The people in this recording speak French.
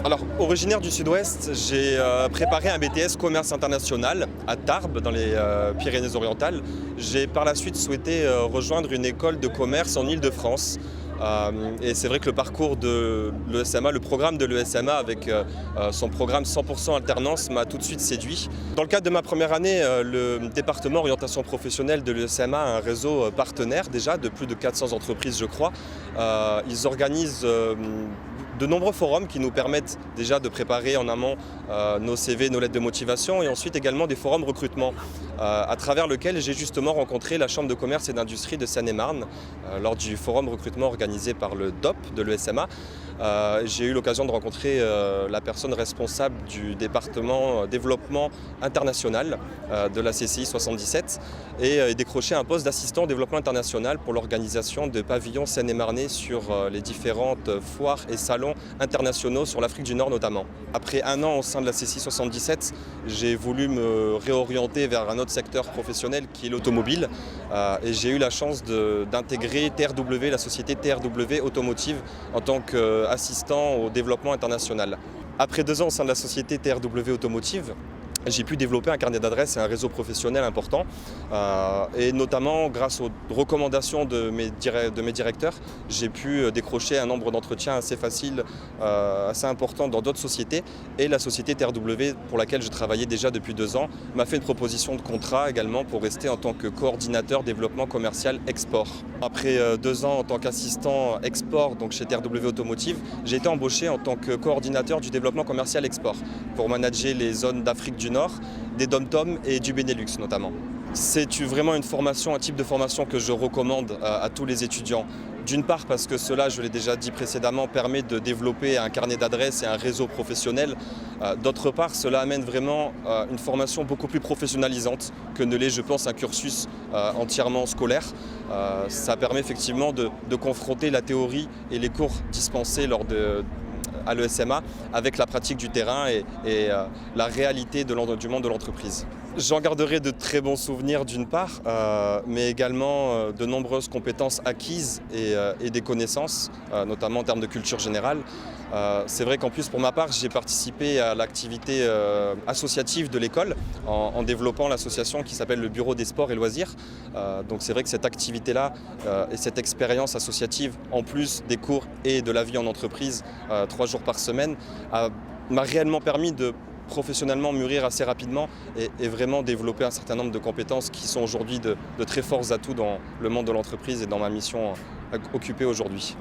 Alors, originaire du Sud-Ouest, j'ai préparé un BTS Commerce International à Tarbes, dans les Pyrénées-Orientales. J'ai par la suite souhaité rejoindre une école de commerce en Île-de-France. Et c'est vrai que le parcours de l'ESMA, le programme de l'ESMA avec son programme 100% alternance m'a tout de suite séduit. Dans le cadre de ma première année, le département orientation professionnelle de l'ESMA a un réseau partenaire déjà de plus de 400 entreprises, je crois. Ils organisent de nombreux forums qui nous permettent déjà de préparer en amont nos CV, nos lettres de motivation et ensuite également des forums recrutement à travers lequel j'ai justement rencontré la Chambre de commerce et d'industrie de Seine-et-Marne lors du forum recrutement organisé par le DOP de l'ESMA. J'ai eu l'occasion de rencontrer la personne responsable du département développement international de la CCI 77 et décroché un poste d'assistant au développement international pour l'organisation de pavillons seine-et-marnais sur les différentes foires et salons internationaux sur l'Afrique du Nord notamment. Après un an au sein de la CCI 77, j'ai voulu me réorienter vers un autre secteur professionnel qui est l'automobile et j'ai eu la chance d'intégrer TRW, la société TRW Automotive en tant qu'assistant au développement international. Après 2 ans au sein de la société TRW Automotive, j'ai pu développer un carnet d'adresses et un réseau professionnel important et notamment grâce aux recommandations de mes directeurs, j'ai pu décrocher un nombre d'entretiens assez facile, assez important dans d'autres sociétés et la société TRW pour laquelle je travaillais déjà depuis 2 ans m'a fait une proposition de contrat également pour rester en tant que coordinateur développement commercial export. Après 2 ans en tant qu'assistant export donc chez TRW Automotive, j'ai été embauché en tant que coordinateur du développement commercial export pour manager les zones d'Afrique du Nord, des DOM-TOM et du Benelux notamment. C'est vraiment une formation, un type de formation que je recommande à tous les étudiants. D'une part parce que cela, je l'ai déjà dit précédemment, permet de développer un carnet d'adresses et un réseau professionnel. D'autre part, cela amène vraiment une formation beaucoup plus professionnalisante que ne l'est, je pense, un cursus entièrement scolaire. Ça permet effectivement de confronter la théorie et les cours dispensés à l'ESMA avec la pratique du terrain et la réalité du monde de l'entreprise. J'en garderai de très bons souvenirs d'une part, mais également de nombreuses compétences acquises et des connaissances, notamment en termes de culture générale. C'est vrai qu'en plus pour ma part j'ai participé à l'activité associative de l'école en développant l'association qui s'appelle le Bureau des sports et loisirs. Donc c'est vrai que cette activité-là et cette expérience associative en plus des cours et de la vie en entreprise 3 jours par semaine m'a réellement permis de professionnellement mûrir assez rapidement et vraiment développer un certain nombre de compétences qui sont aujourd'hui de très forts atouts dans le monde de l'entreprise et dans ma mission occupée aujourd'hui.